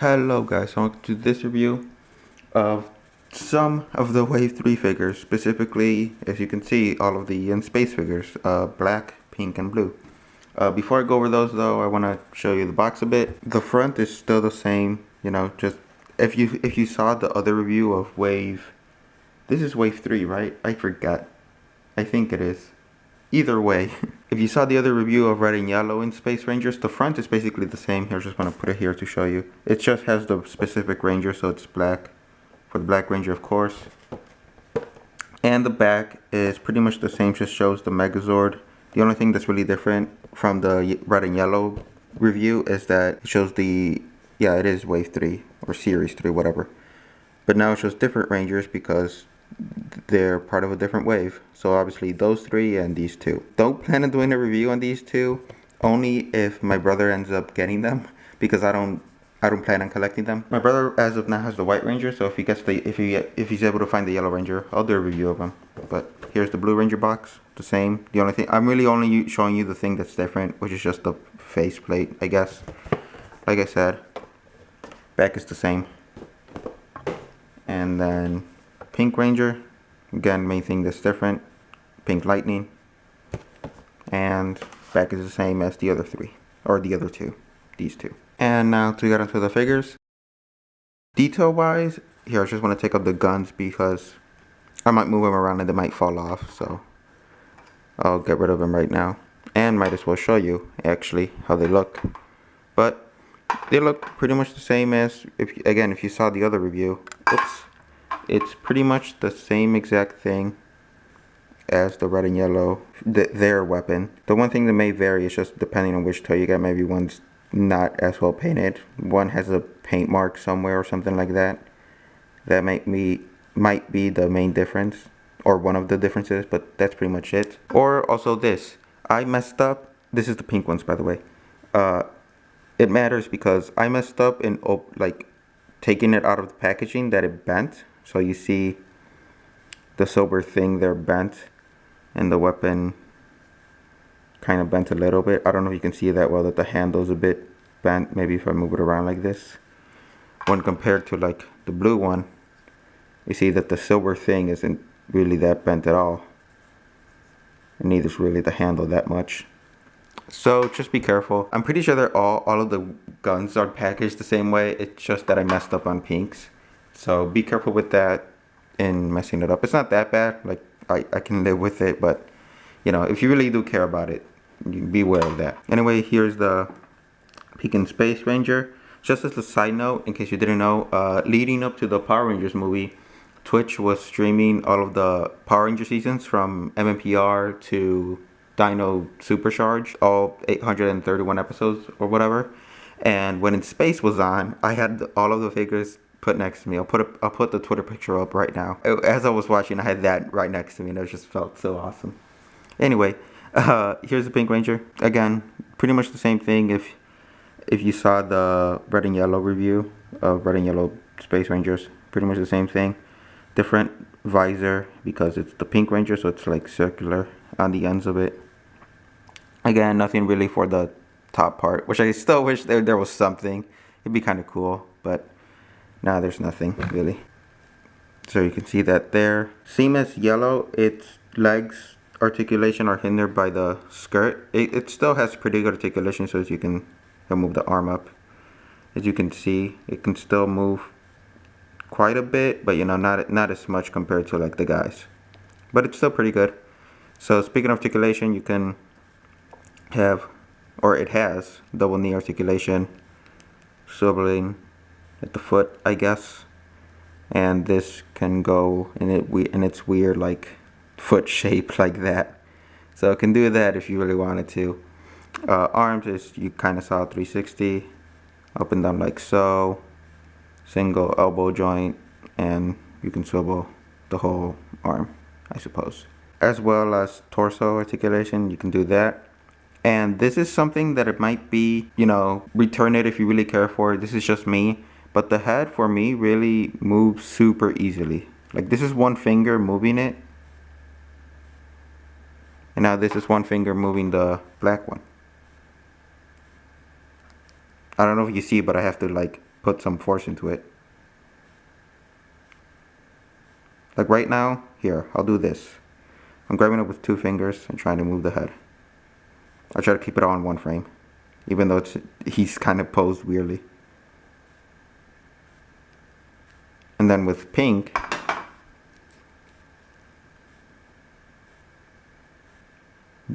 Hello guys, so welcome to this review of some of the Wave 3 figures, specifically, as you can see, all of the in space figures, black, pink, and blue. Before I go over those though, I want to show you the box a bit. The front is still the same, just if you saw the other review of Wave, this is Wave 3, right? I forgot. I think it is. Either way, if you saw the other review of red and yellow in Space Rangers, the front is basically the same. Here, I just want to put it here to show you. It just has the specific Ranger, so it's black for the Black Ranger, of course. And the back is pretty much the same, just shows the Megazord. The only thing that's really different from the red and yellow review is that it shows it is Wave 3 or Series 3, whatever. But now it shows different Rangers because they're part of a different wave. So obviously those three and these two. Don't plan on doing a review on these two, only if my brother ends up getting them, because I don't plan on collecting them. My brother as of now has the White Ranger, so if he gets if he's able to find the Yellow Ranger, I'll do a review of him. But here's the Blue Ranger box, the same. The only thing I'm really only showing you the thing that's different, which is just the faceplate, I guess. Like I said, back is the same. And then Pink Ranger, again, main thing that's different, Pink Lightning, and back is the same as the other three, or the other two, these two. And now to get into the figures, detail wise, here I just want to take out the guns because I might move them around and they might fall off, so I'll get rid of them right now. And might as well show you actually how they look. But they look pretty much the same as, if you saw the other review. Oops. It's pretty much the same exact thing as the red and yellow, their weapon. The one thing that may vary is just depending on which toy you get. Maybe one's not as well painted. One has a paint mark somewhere or something like that. That might be the main difference, or one of the differences, but that's pretty much it. Or also this. I messed up. This is the pink ones, by the way. It matters because I messed up in taking it out of the packaging, that it bent. So you see the silver thing there bent, and the weapon kind of bent a little bit. I don't know if you can see that well, that the handle's a bit bent. Maybe if I move it around like this. When compared to like the blue one, you see that the silver thing isn't really that bent at all. And neither is really the handle that much. So just be careful. I'm pretty sure they're all of the guns are packaged the same way. It's just that I messed up on pinks. So be careful with that in messing it up. It's not that bad. Like I can live with it, but if you really do care about it, you be aware of that. Anyway, here's the Pekin Space Ranger. Just as a side note, in case you didn't know, leading up to the Power Rangers movie, Twitch was streaming all of the Power Ranger seasons from MMPR to Dino Supercharged, all 831 episodes or whatever. And when In Space was on, I had all of the figures put next to me. I'll put the Twitter picture up right now. As I was watching, I had that right next to me, and it just felt so awesome. Anyway, here's the Pink Ranger. Again, pretty much the same thing. If you saw the red and yellow review of red and yellow Space Rangers, pretty much the same thing. Different visor because it's the Pink Ranger, so it's like circular on the ends of it. Again, nothing really for the top part, which I still wish there was something. It'd be kind of cool, but now there's nothing really. So you can see that there. Same as yellow, its legs articulation are hindered by the skirt. It still has pretty good articulation, so as you can move the arm up. As you can see, it can still move quite a bit, but not as much compared to like the guys. But it's still pretty good. So speaking of articulation, you can have, or it has, double knee articulation, swiveling at the foot, I guess, and this can go in its weird like foot shape like that. So it can do that if you really wanted to. Arms is, you kind of saw 360, up and down like so, single elbow joint, and you can swivel the whole arm, I suppose. As well as torso articulation, you can do that. And this is something that it might be, return it if you really care for it. This is just me. But the head, for me, really moves super easily. Like, this is one finger moving it. And now this is one finger moving the black one. I don't know if you see, but I have to, like, put some force into it. Like right now, here, I'll do this. I'm grabbing it with 2 fingers and trying to move the head. I try to keep it all in one frame, even though he's kind of posed weirdly. And then with pink,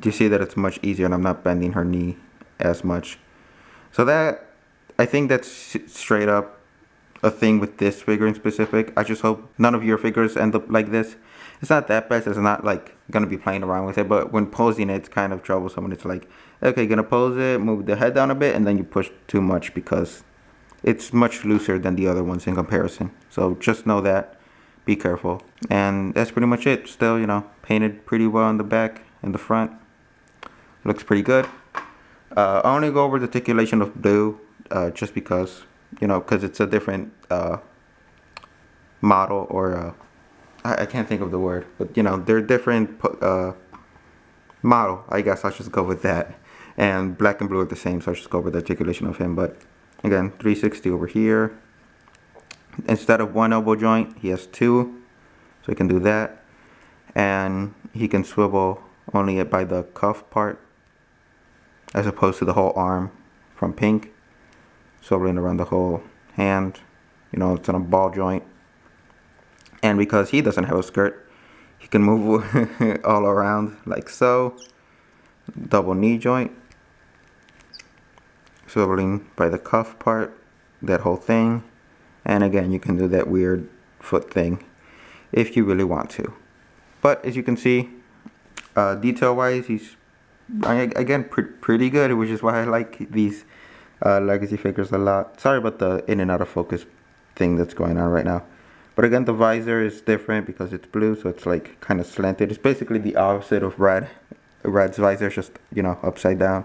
you see that it's much easier and I'm not bending her knee as much. So that, I think that's straight up a thing with this figure in specific. I just hope none of your figures end up like this. It's not that bad, it's not like gonna be playing around with it, but when posing it's kind of troublesome when it's like, okay, gonna pose it, move the head down a bit, and then you push too much because it's much looser than the other ones in comparison. So just know that, be careful. And that's pretty much it. Still, you know, painted pretty well on the back and the front. Looks pretty good. I only go over the articulation of blue just because, you know, because it's a different model, or I can't think of the word, but you know, they're different model. I guess I'll just go with that. And black and blue are the same, so I'll just go over the articulation of him. But again, 360 over here. Instead of 1 elbow joint, he has 2, so he can do that. And he can swivel only by the cuff part, as opposed to the whole arm from pink, swiveling around the whole hand. You know, it's on a ball joint. And because he doesn't have a skirt, he can move all around like so. Double knee joint, swiveling by the cuff part, that whole thing. And again, you can do that weird foot thing if you really want to. But as you can see, detail wise, he's again pretty good, which is why I like these legacy figures a lot. Sorry about the in and out of focus thing that's going on right now. But again, the visor is different because it's blue, so it's like kind of slanted. It's basically the opposite of red. Red's visor is just, you know, upside down.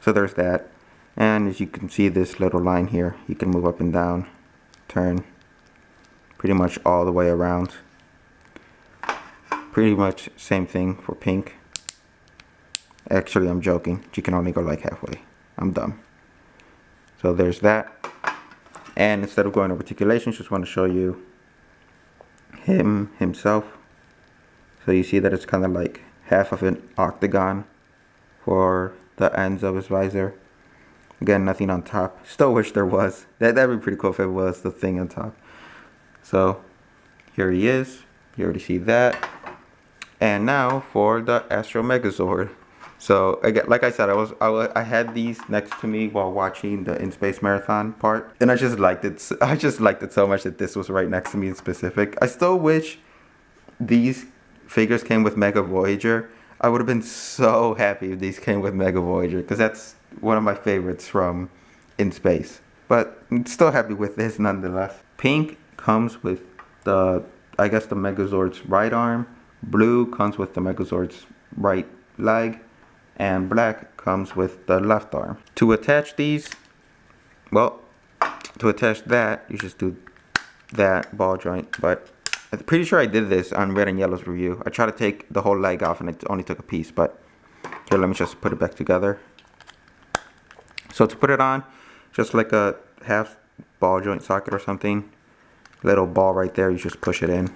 So there's that. And as you can see, this little line here, you can move up and down, turn pretty much all the way around. Pretty much same thing for pink. Actually, I'm joking. You can only go like halfway. I'm dumb. So there's that. And instead of going over articulation, just want to show you himself. So you see that it's kind of like half of an octagon for the ends of his visor. Again, nothing on top. Still wish there was. That'd be pretty cool if it was the thing on top. So here he is. You already see that. And now for the Astro Megazord. So again, like I said, I had these next to me while watching the In Space Marathon part, and I just liked it. I just liked it so much that this was right next to me in specific. I still wish these figures came with Mega Voyager. I would have been so happy if these came with Mega Voyager, because that's one of my favorites from In Space. But I'm still happy with this nonetheless. Pink comes with the, I guess, the Megazord's right arm. Blue comes with the Megazord's right leg. And black comes with the left arm. To attach these, well, to attach that, you just do that ball joint. But I'm pretty sure I did this on Red and Yellow's review. I tried to take the whole leg off and it only took a piece. But here, let me just put it back together. So to put it on, just like a half ball joint socket or something, little ball right there, you just push it in.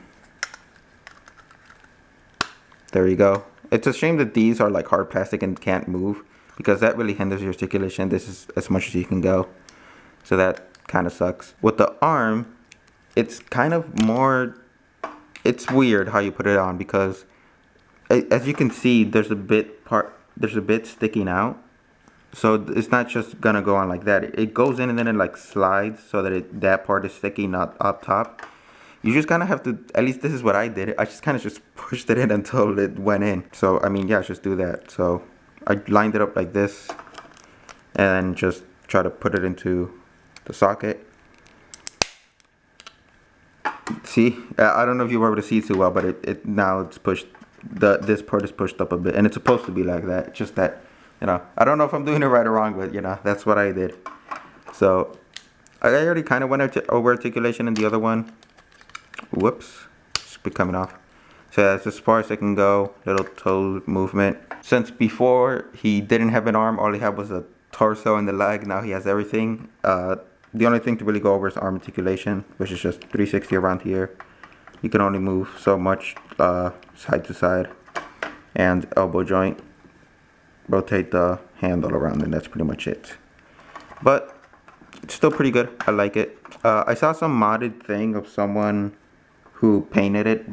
There you go. It's a shame that these are like hard plastic and can't move, because that really hinders your articulation. This is as much as you can go. So that kind of sucks. With the arm, it's kind of more, it's weird how you put it on, because as you can see, there's a bit sticking out. So it's not just gonna go on like that. It goes in and then it like slides so that that part is sticking up top. You just kind of have to, at least this is what I did. I just kind of just pushed it in until it went in. So, I mean, yeah, just do that. So, I lined it up like this and just try to put it into the socket. See, I don't know if you were able to see too well, but now it's pushed, this part is pushed up a bit. And it's supposed to be like that. It's just that, you know, I don't know if I'm doing it right or wrong, but, you know, that's what I did. So, I already kind of went over articulation in the other one. Whoops, it's coming off. So that's as far as I can go. Little toe movement. Since before he didn't have an arm, all he had was a torso and the leg. Now he has everything. The only thing to really go over is arm articulation, which is just 360 around here. You can only move so much side to side, and elbow joint. Rotate the handle around, and that's pretty much it. But it's still pretty good. I like it. I saw some modded thing of someone who painted it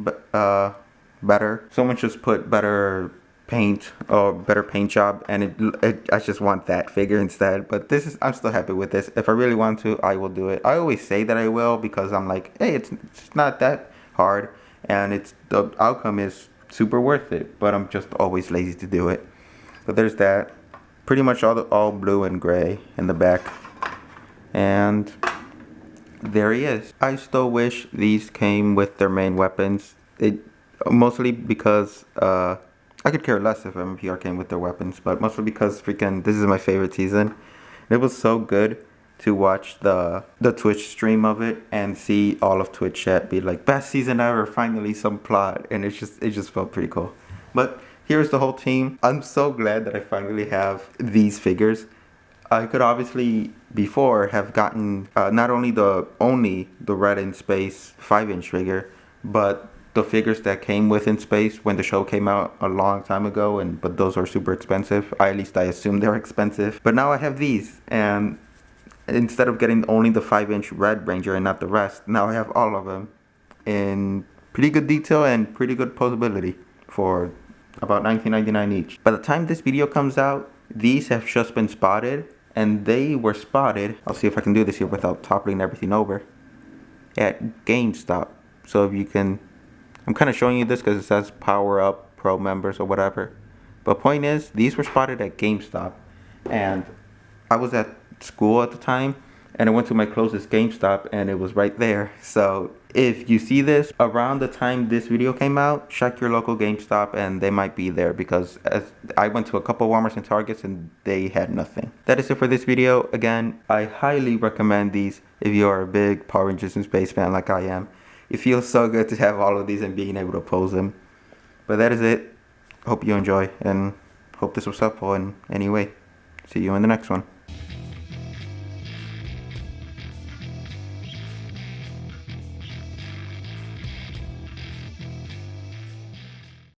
better. Someone just put better paint or better paint job, and I just want that figure instead. But I'm still happy with this. If I really want to, I will do it. I always say that I will because I'm like, hey, it's not that hard, and the outcome is super worth it. But I'm just always lazy to do it. But there's that. Pretty much all blue and gray in the back. And there he is. I still wish these came with their main weapons. Mostly because I could care less if MPR came with their weapons, but mostly because freaking this is my favorite season. It was so good to watch the Twitch stream of it and see all of Twitch chat be like, best season ever, finally some plot, and it just felt pretty cool. But here's the whole team. I'm so glad that I finally have these figures. I could obviously before have gotten not only the Red in Space 5-inch figure, but the figures that came with In Space when the show came out a long time ago, but those are super expensive. At least I assume they're expensive. But now I have these, and instead of getting only the 5-inch Red Ranger and not the rest, now I have all of them in pretty good detail and pretty good posability for about $19.99 each. By the time this video comes out, these have just been spotted, and they were spotted, I'll see if I can do this here without toppling everything over, at GameStop. So if you can, I'm kind of showing you this because it says Power Up Pro members or whatever. But point is, these were spotted at GameStop, and I was at school at the time, and I went to my closest GameStop, and it was right there. So if you see this around the time this video came out, check your local GameStop, and they might be there, because I went to a couple Walmarts and Targets and they had nothing. That is it for this video. Again, I highly recommend these if you are a big Power Rangers in Space fan like I am. It feels so good to have all of these and being able to pose them. But that is it. Hope you enjoy, and hope this was helpful in any way. See you in the next one.